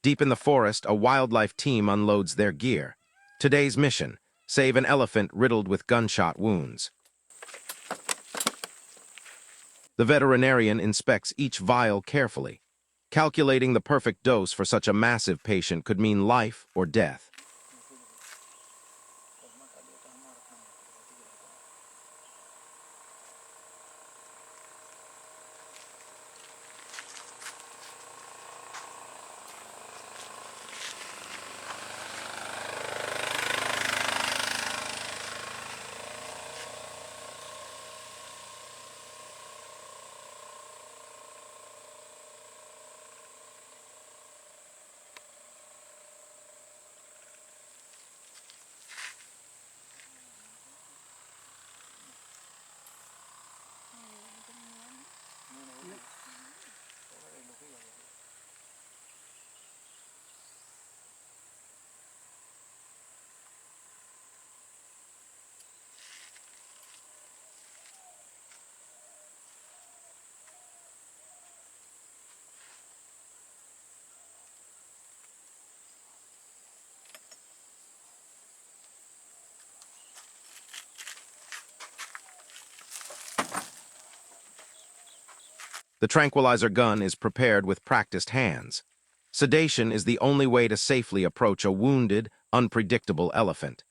Deep in the forest, a wildlife team unloads their gear. Today's mission: save an elephant riddled with gunshot wounds. The veterinarian inspects each vial carefully. Calculating the perfect dose for such a massive patient could mean life or death. The tranquilizer gun is prepared with practiced hands. Sedation is the only way to safely approach a wounded, unpredictable elephant.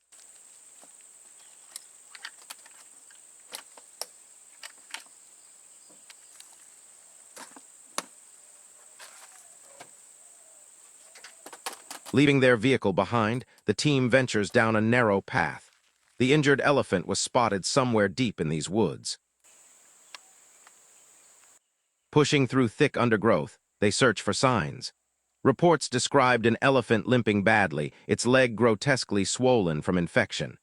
Leaving their vehicle behind, the team ventures down a narrow path. The injured elephant was spotted somewhere deep in these woods. Pushing through thick undergrowth, they search for signs. Reports described an elephant limping badly, its leg grotesquely swollen from infection.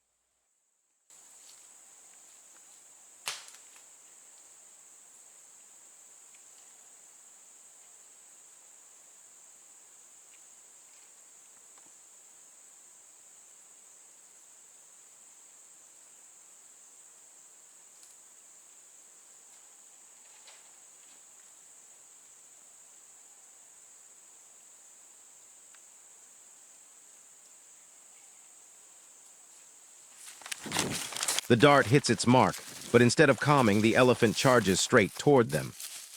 The dart hits its mark, but instead of calming, the elephant charges straight toward them.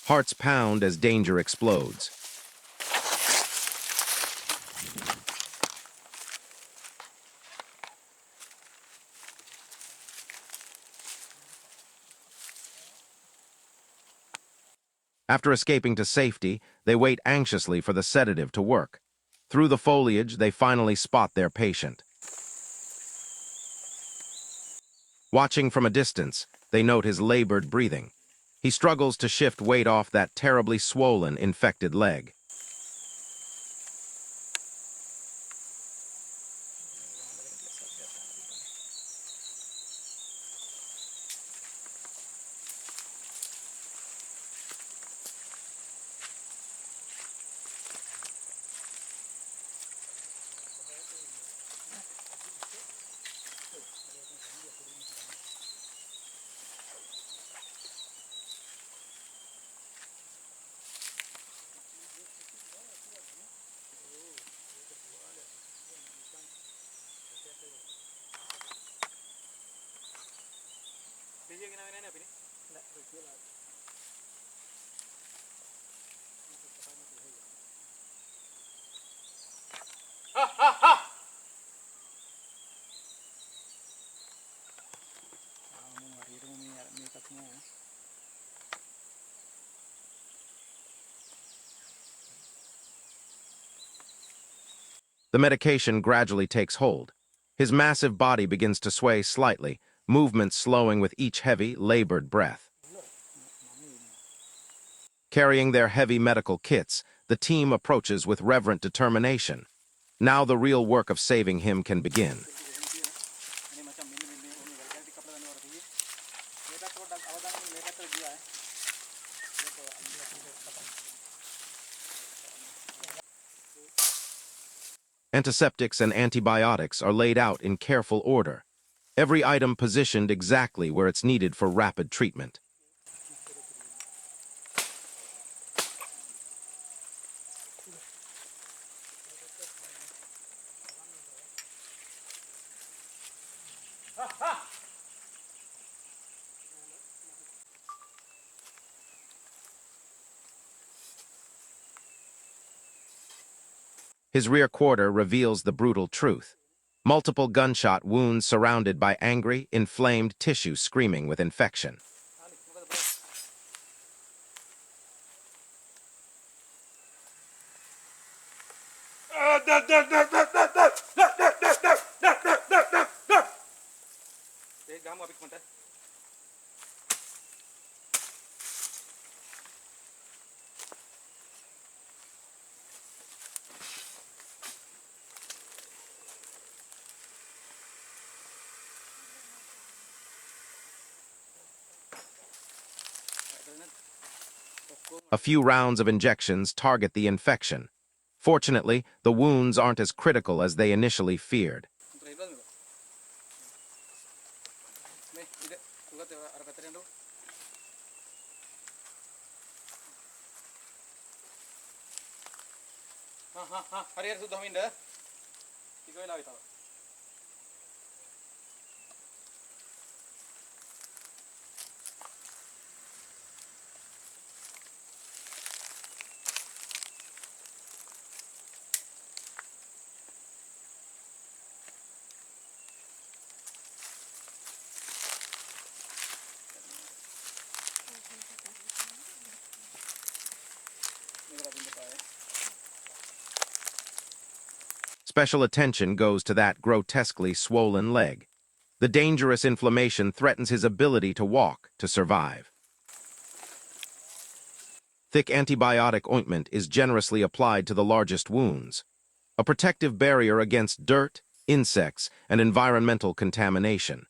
Hearts pound as danger explodes. After escaping to safety, they wait anxiously for the sedative to work. Through the foliage, they finally spot their patient. Watching from a distance, they note his labored breathing. He struggles to shift weight off that terribly swollen, infected leg. The medication gradually takes hold. His massive body begins to sway slightly, movements slowing with each heavy, labored breath. Carrying their heavy medical kits, the team approaches with reverent determination. Now the real work of saving him can begin. Antiseptics and antibiotics are laid out in careful order, every item positioned exactly where it's needed for rapid treatment. His rear quarter reveals the brutal truth. Multiple gunshot wounds surrounded by angry, inflamed tissue screaming with infection. A few rounds of injections target the infection. Fortunately, the wounds aren't as critical as they initially feared. Special attention goes to that grotesquely swollen leg. The dangerous inflammation threatens his ability to walk to survive. Thick antibiotic ointment is generously applied to the largest wounds, a protective barrier against dirt, insects, and environmental contamination.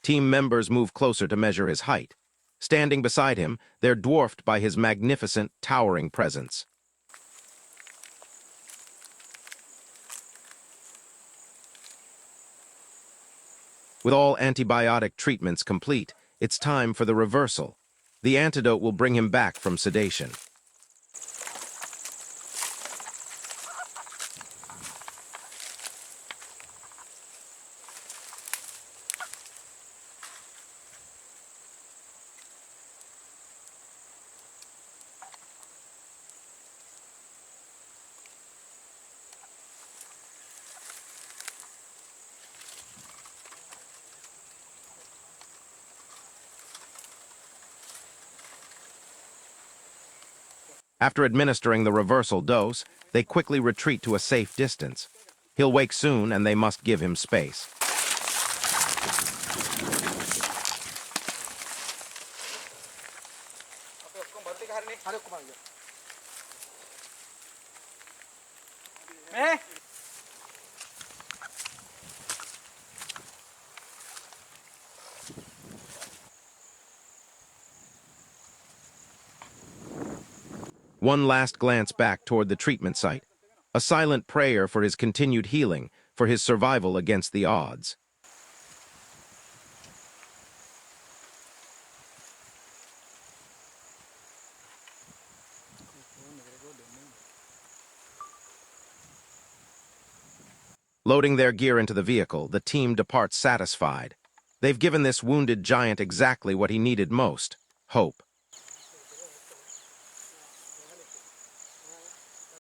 Team members move closer to measure his height. Standing beside him, they're dwarfed by his magnificent, towering presence. With all antibiotic treatments complete, it's time for the reversal. The antidote will bring him back from sedation. After administering the reversal dose, they quickly retreat to a safe distance. He'll wake soon, and they must give him space. One last glance back toward the treatment site, a silent prayer for his continued healing, for his survival against the odds. Loading their gear into the vehicle, the team departs satisfied. They've given this wounded giant exactly what he needed most: hope.